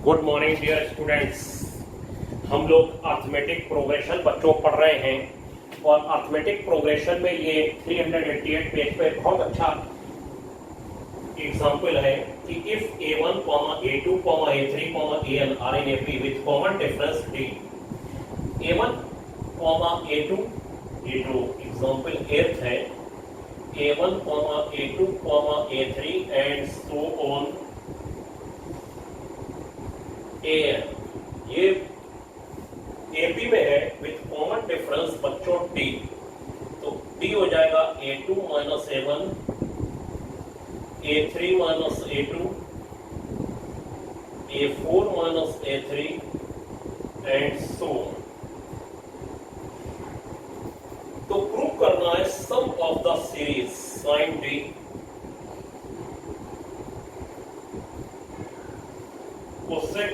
Good morning dear students. हम लोग arithmetic progression बच्चों पढ़ रहे हैं और अर्थमेटिक प्रोग्रेशन में ये 388 पेज पे बहुत अच्छा एग्जाम्पल है कि if a1, a2, a3, an are in AP with common difference d, a1, a2, example 8 है, a1, a2, a3 and so on an, ये AP में है विथ कॉमन डिफरेंस बच्चों d, तो d हो जाएगा a2 minus a1, a3 minus a2, a4 minus a3 and so on. तो prove करना है sum of the series sine d cosec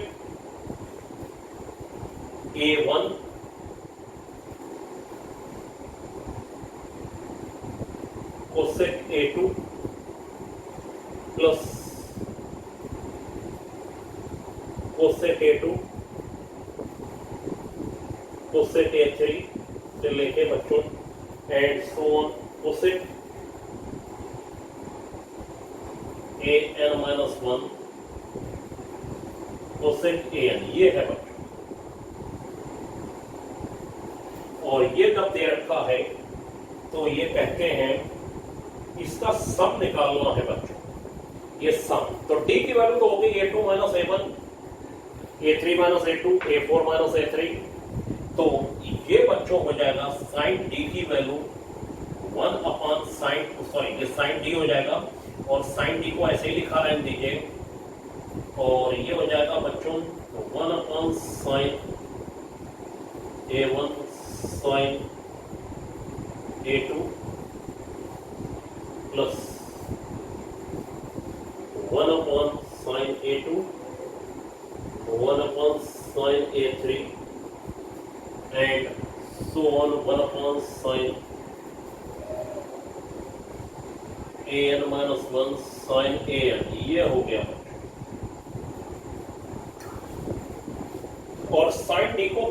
a1 cosec a2 plus cosec a2 cosec a3 से लेके बच्चों and so on cosec an-1 cosec an, ये है बच्चों। और ये जब दे रखा है तो ये कहते हैं इसका सम निकालना है बच्चों, ये सम। तो d की वैल्यू तो होगी a2 minus a1, a3 minus a2, a4 minus a3। तो ये बच्चों हो जाएगा साइन d की वैल्यू 1 अपॉन साइन, सॉरी ये साइन d हो जाएगा और साइन d को ऐसे ही लिखा रहने दीजिए और ये हो जाएगा बच्चों 1 upon sine a1 sine a2 plus 1 upon sine a2, 1 upon sine a3 and so on 1 upon sine an-1 sine an, ये हो गया। और साइन डी को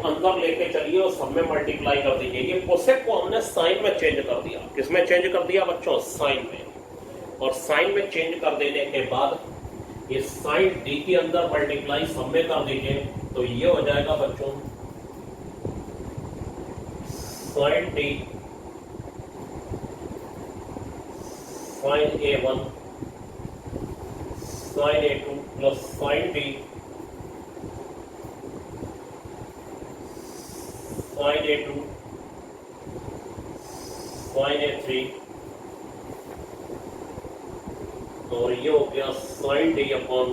अंदर लेके चलिए और सब में मल्टीप्लाई कर दीजिए। ये कोसेक को हमने साइन में चेंज कर दिया। किसमें चेंज कर दिया बच्चों? साइन में। और साइन में चेंज कर देने के बाद ये साइन डी के अंदर मल्टीप्लाई सब में कर दीजिए, तो ये हो जाएगा बच्चों sine D sine a1 sine a2 plus sine D sine a2 sine a3 और ये हो गया sine d upon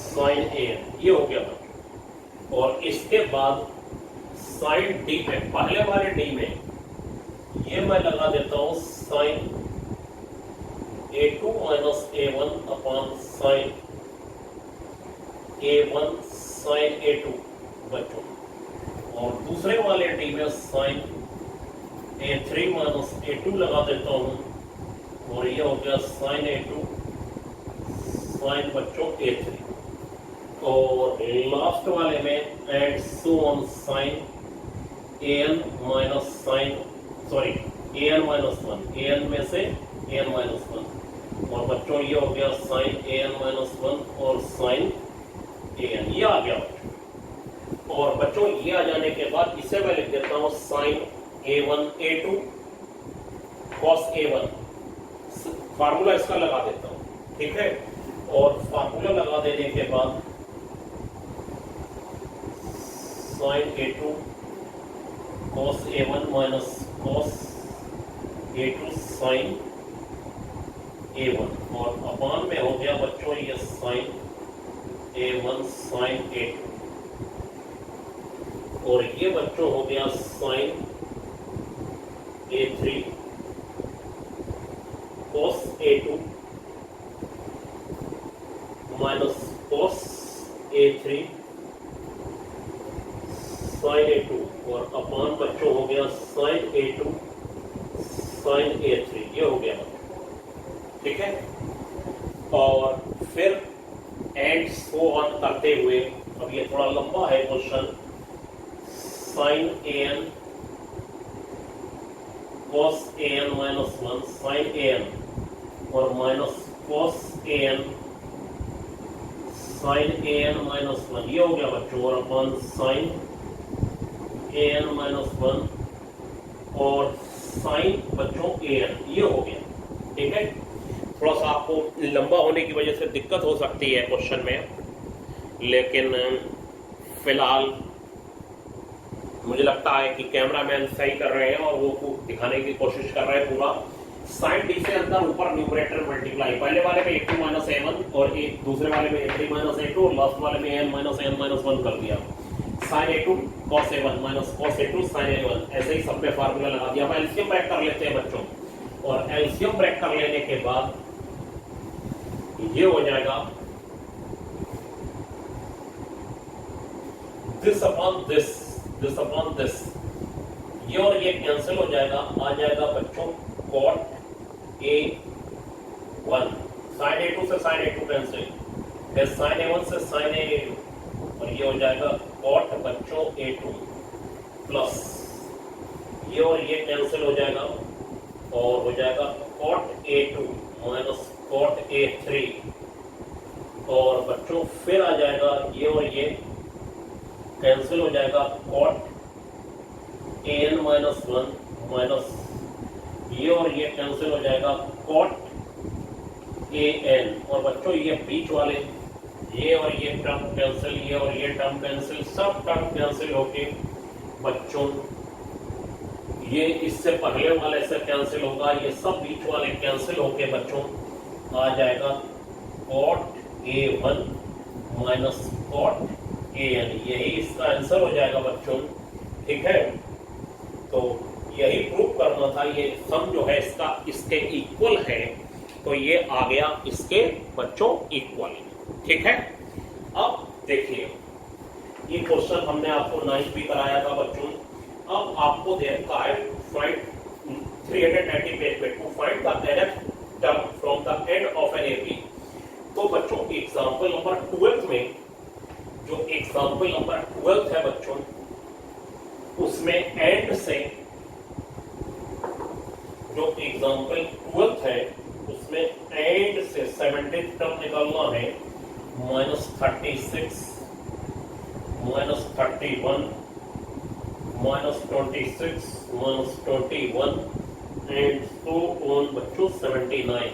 sine an, ये हो गया। और इसके बाद साइन d में, पहले वाले d में ये मैं लगा देता हूं sine a2 minus a1 upon sine a1 sine a2 बच्चों, और दूसरे वाले डी में साइन a3 माइनस a2 लगा देता हूं और ये हो गया साइन a2 साइन बच्चों a3। और लास्ट वाले में and so on sine an minus sine, sorry an-1, an में से an-1 और बच्चों ये हो गया साइन an-1 और साइन an, ये आ गया। और बच्चों ये आ जाने के बाद इसे मैं लिख देता हूं sign a1 a2 cos a1, formula इसका लगा देता हूं, ठीक है। और फार्मूला लगा देने के बाद sine a2 cos a1 minus cos a2 sine a1 और अपान में हो गया बच्चों ये साइन a1 साइन a2 और ये बच्चों हो गया sine a3 cos a2 minus cos a3 sine a2 और अपान बच्चों हो गया साइन a2 साइन a3, ये हो गया। ठीक है। और फिर एंड सो ऑन करते हुए, अब ये थोड़ा लंबा है question, sign A N cos A N minus one, sign A N और minus cos A N sign A N minus one, ये हो गया बच्चों, और अपन sign A N minus one और साइन बच्चों ए एन, ये हो गया। ठीक है, थोड़ा सा आपको लंबा होने की वजह से दिक्कत हो सकती है क्वेश्चन में, लेकिन फिलहाल मुझे लगता है कि कैमरामैन सही कर रहे हैं और वो दिखाने की कोशिश कर रहे हैं पूरा। साइन डी से अंदर ऊपर न्यूमरेटर मल्टीप्लाई, पहले वाले में a2 माइनस a1 और एक दूसरे वाले में a3 माइनस a2 और लास्ट वाले में an माइनस 1 कर दिया। Sine a2 cos a1 minus cos a2 sine a1, ऐसे ही सब पे फार्मूला लगा दिया। अब एलसीएम ब्रेक कर लेते हैं बच्चों, और एलसीएम ब्रेक कर लेने के बाद ये हो जाएगा this upon this, this upon this, ये और ये कैंसिल हो जाएगा, आ जाएगा बच्चों cot a1, sin a2 से sin a2 कैंसिल, फिर sin a1 से sin a2, और ये हो जाएगा cot बच्चों a2 प्लस ये और ये कैंसिल हो जाएगा, और हो जाएगा cot a2 minus cot a3, और बच्चों फिर आ जाएगा ये और ये कैंसिल हो जाएगा cot an माइनस 1 माइनस ये और ये कैंसिल हो जाएगा cot an, और बच्चों ये बीच वाले ये और ये टर्म कैंसिल, ये और ये टर्म कैंसिल, सब टर्म कैंसिल होके बच्चों ये इससे पहले वाले से कैंसिल होगा, ये सब बीच वाले कैंसिल होके बच्चों आ जाएगा cot a1 minus cot an, यही इसका आंसर हो जाएगा बच्चों। ठीक है, तो यही प्रूव करना था, ये सम जो है इसका इसके इक्वल है, तो ये आ गया इसके बच्चों इक्वल। ठीक है, अब देखिए ये क्वेश्चन हमने आपको 9th भी कराया था बच्चों। अब आपको देखा है फाइंड 390 पेज पे to find the nth term from the end of an AP. तो बच्चों एग्जांपल नंबर 12 में, जो एग्जांपल नंबर 12 है बच्चों, उसमें एंड से, जो एग्जांपल 12 है उसमें एंड से 70 टर्म निकालना है, minus 36 minus 31 minus 26 minus 21 and so on बच्चों 79।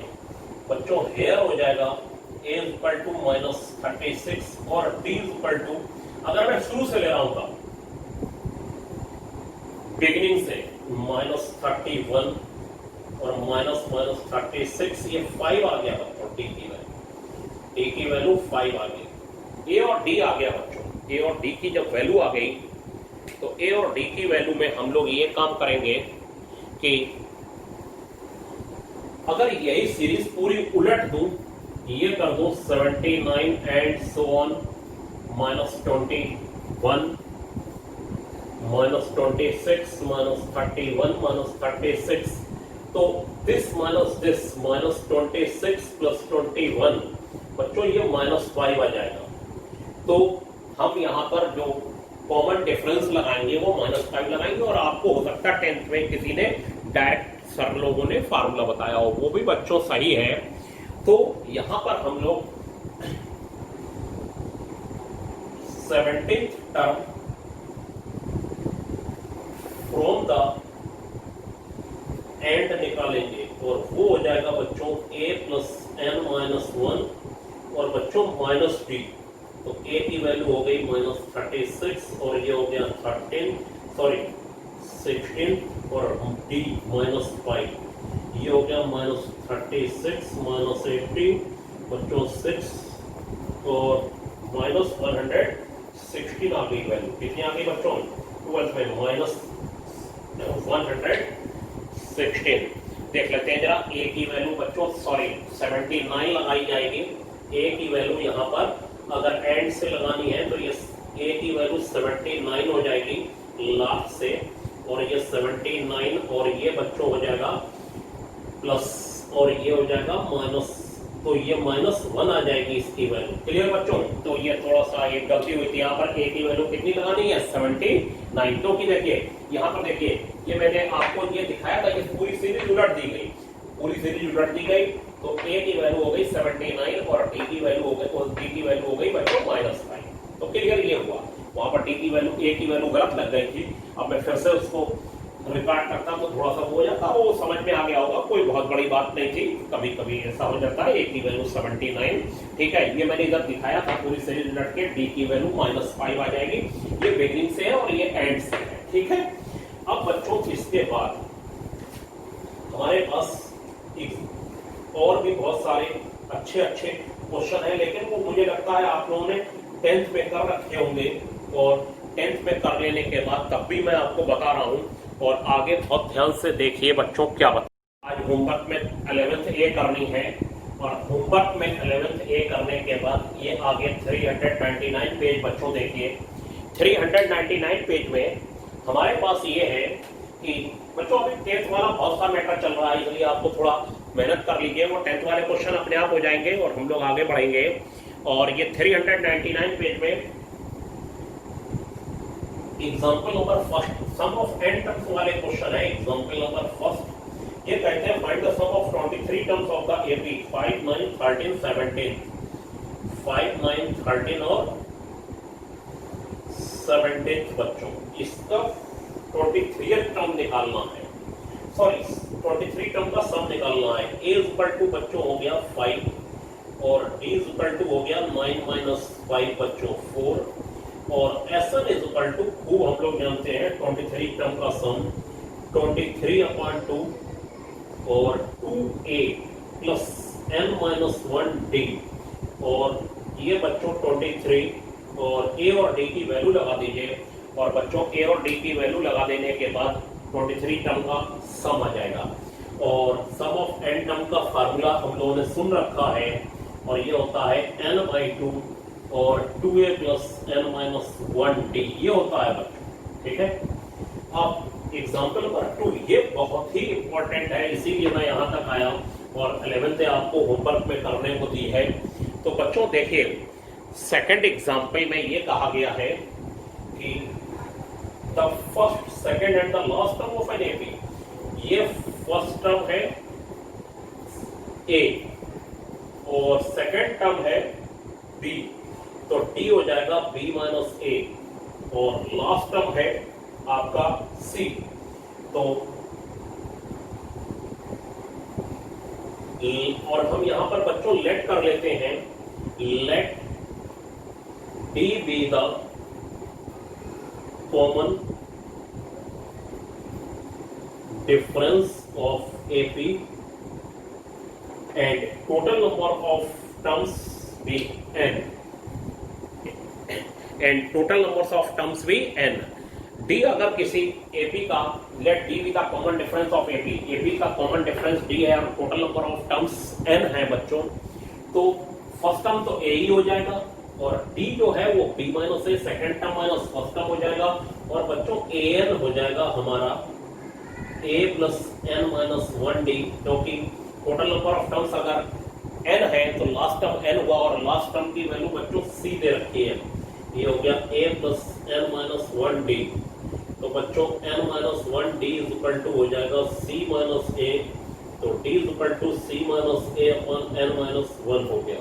बच्चों हेयर हो जाएगा a इक्वल टू माइनस 36 और d इक्वल टू, अगर मैं शुरू से ले रहा हूं बिगिनिंग से, माइनस 31 और माइनस माइनस 36, ये 5 आ गया बच्चों, d की वैल्यू, d की वैल्यू 5 आ गई, a और d आ गया बच्चों। a और d की जब वैल्यू आ गई तो a और d की वैल्यू में हम लोग ये काम करेंगे कि अगर यही सीरीज पूरी उलट दूं, ये कर दूं 79 and so on minus 21 minus 26 minus 31 minus 36, तो दिस माइनस 26 प्लस 21 बच्चों ये माइनस 5 आ जाएगा। तो हम यहाँ पर जो कॉमन डिफरेंस लगाएंगे वो माइनस 5 लगाएंगे, और आपको हो सकता है 10th में किसी ने डायरेक्ट सर लोगों ने फार्मूला बताया हो, वो भी बच्चों सही है। तो यहां पर हम लोग 17th term from the and निकालेंगे, और वो हो जाएगा बच्चों a प्लस n माइनस 1 और बच्चों माइनस d। तो a की वैल्यू हो गई माइनस 36 और ये हो गया 16 और d माइनस 5, ये हो गया माइनस 36 माइनस 80 बच्चों 6 और माइनस 116 आ गई वैल्यू। कितनी आ गई बच्चों 12 में? माइनस 116। देख लेते हैं जरा a की वैल्यू बच्चों, 79 लगाई जाएगी। a की वैल्यू यहाँ पर अगर एंड से लगानी है तो ये a की वैल्यू 79 हो जाएगी लास्ट से, और ये 79 और ये बच्चों हो जाएगा प्लस और ये हो जाएगा माइनस, तो ये -1 आ जाएगी इसकी वैल्यू। क्लियर बच्चों? तो ये थोड़ा सा एक गलती हुई थी, यहाँ पर ए की वैल्यू कितनी लगानी है 79, क्योंकि देखिए यहाँ पर देखिए ये मैंने आपको ये दिखाया था कि पूरी सीरीज उलट दी गई, पूरी सीरीज उलट दी गई, तो ए की वैल्यू हो गई 79 और डी की वैल्यू हो गई, और डी की वैल्यू हो गई बच्चों -5। तो क्लियर ये हुआ, वहां पर डी की वैल्यू ए की वैल्यू गलत लग गई थी। अब मैं फिर से उसको रिकॉर्ड करता तो थोड़ा सा हो जाता, वो समझ में आ गया होगा, कोई बहुत बड़ी बात नहीं थी, कभी कभी ऐसा हो जाता है। ए की वैल्यू 79, ठीक है, ये मैंने इधर दिखाया था पूरी सीरीज उलट के, डी की वैल्यू -5 आ जाएगी। ये बिगिनिंग से है और ये एंड से है, ठीक है। अब बच्चों इसके बाद हमारे पास और भी बहुत सारे अच्छे अच्छे क्वेश्चन है, लेकिन वो मुझे लगता है आप लोगों ने 10th में कर रखे होंगे, और 10th में कर लेने के बाद तब भी मैं आपको बता रहा हूं, और आगे बहुत ध्यान से देखिए बच्चों क्या बता। आज होमवर्क में 11th ए करनी है, और होमवर्क में 11th ए करने के बाद ये आगे 399 पेज बच्चों देखिए। 399 पेज में हमारे पास ये है कि बच्चों अभी 10th वाला बहुत सा मैटर चल रहा है, इसलिए आपको थोड़ा मेहनत कर लीजिए, वो 10th वाले क्वेश्चन अपने आप हो जाएंगे और हम लोग आगे बढ़ेंगे। और ये 399 पेज में example number first, sum of n terms वाले क्वेश्चन है। एग्जाम्पल नंबर फर्स्ट ये कहते हैं find the sum of 23 terms of the AP 5, 9, 13, 17, 5, 9, 13 और 17 बच्चों, इसका 23 टर्म निकालना है, सॉरी 23 टर्म का सम निकालना है। a इक्वल टू बच्चों हो गया 5 और d इक्वल टू हो गया 9 - 5 बच्चों 4, और Sn इज इक्वल टू खूब हम लोग जानते हैं 23 टर्म का सम 23/2 और 2a प्लस n - 1d, और ये बच्चों 23 और a और d की वैल्यू लगा दीजिए, और बच्चों a और d की वैल्यू लगा देने के बाद 23 टर्म का सम आ जाएगा। और सम ऑफ n टर्म का फार्मूला हम लोगों ने सुन रखा है, और ये होता है n/2 और 2a प्लस n - 1d, ये होता है बच्चों, ठीक है। अब एग्जाम्पल नंबर 2 ये बहुत ही इंपॉर्टेंट है, इसीलिए मैं यहाँ तक आया, और 11th आपको होमवर्क में करने को दी है। तो बच्चों देखिए सेकंड एग्जाम्पल में ये कहा गया है कि the first, second and the last term of an AP, ये फर्स्ट टर्म है ए और सेकंड टर्म है बी, तो डी हो जाएगा b - a, और लास्ट टर्म है आपका c, तो और हम यहां पर बच्चों लेट कर लेते हैं, let d be the common difference of AP and total number of terms be n, and total numbers of terms be n। d अगर किसी AP का, let d be the common difference of AP का common difference d है और total number of terms n है बच्चों, तो first term तो a ही हो जाएगा, और d जो है वो b - a second term minus first term हो जाएगा, और बच्चों an हो जाएगा हमारा a प्लस n - 1d, क्योंकि टोटल नंबर ऑफ टर्म्स अगर n है तो लास्ट टर्म n हुआ, और लास्ट टर्म की वैल्यू बच्चों c दे रखी है, ये हो गया a प्लस n - 1d, तो बच्चों n - 1d is equal to हो जाएगा c - a, तो d is equal to c - a upon n - 1 हो गया,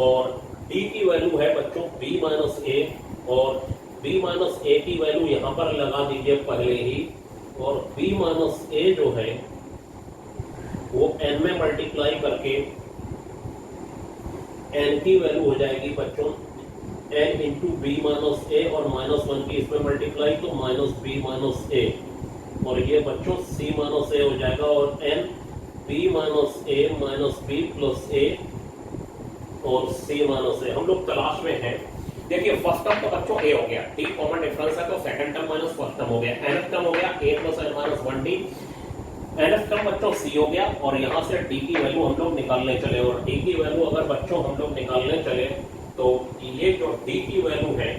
और d की वैल्यू है बच्चों b - a, और b - a की वैल्यू यहां पर लगा दीजिए पहले ही, और b - a जो है वो n में मल्टीप्लाई करके n की वैल्यू हो जाएगी बच्चों n इंटू b - a, और -1 की इसमें मल्टीप्लाई तो -b - a, और ये बच्चों c - a हो जाएगा, और n b - a -b plus a और c - a हम लोग तलाश में हैं। देखिए फर्स्ट टर्म तो बच्चों a हो गया, d कॉमन डिफरेंस है तो second term minus first term हो गया, nth टर्म हो गया a plus n - 1d, nth term बच्चों c हो गया, और यहाँ से d की वैल्यू हम लोग निकालने चले, और d की वैल्यू अगर बच्चों हम लोग निकालने चले तो ये जो d की वैल्यू है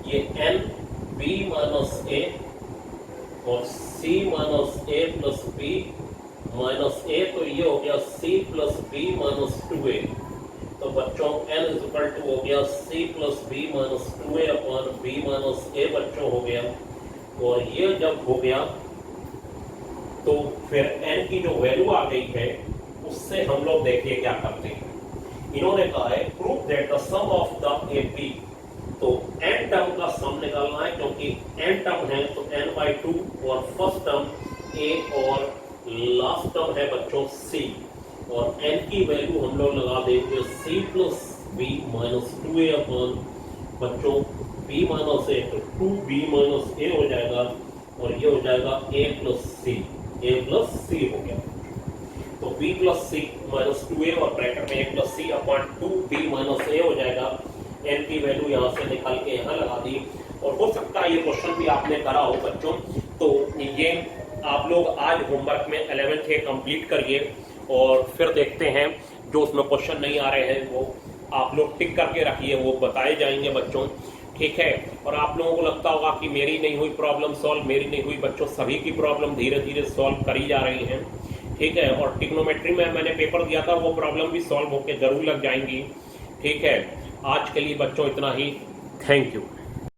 ये n b - a और c - a plus b minus A, तो ये हो गया C plus B minus 2a। तो बच्चों n इज इक्वल टू हो गया C plus B minus 2a upon B minus A बच्चों हो गया। और ये जब हो गया तो फिर n की जो वैल्यू आ गई है उससे हम लोग देखिए क्या करते हैं। इन्होंने कहा है prove that the sum of the AP, तो n टर्म का सम निकालना है क्योंकि n टर्म है तो n/2 और फर्स्ट टर्म a और लास्ट टर्म है बच्चों c, और n की वैल्यू हम लोग लगा देंगे c plus B minus 2a upon बच्चों b माइनस ए, तो 2b माइनस ए हो जाएगा और ये हो जाएगा a प्लस सी हो गया। तो b प्लस सी माइनस 2a और ब्रैकेट में a plus C upon 2b minus A हो जाएगा। n की वैल्यू यहाँ से निकाल के यहाँ लगा दी। और हो सकता है ये क्वेश्चन भी आपने करा हो बच्चों, तो ये आप लोग आज होमवर्क में 11th के कंप्लीट करिए और फिर देखते हैं जो उसमें क्वेश्चन नहीं आ रहे हैं वो आप लोग टिक करके रखिए, वो बताए जाएंगे बच्चों, ठीक है। और आप लोगों को लगता होगा कि मेरी नहीं हुई प्रॉब्लम सॉल्व, मेरी नहीं हुई बच्चों, सभी की प्रॉब्लम धीरे धीरे सॉल्व करी जा रही है, ठीक है। और ट्रिग्नोमेट्री में मैंने पेपर दिया था, वो प्रॉब्लम भी सॉल्व होके जरूर लग जाएंगी, ठीक है। आज के लिए बच्चों इतना ही, थैंक यू।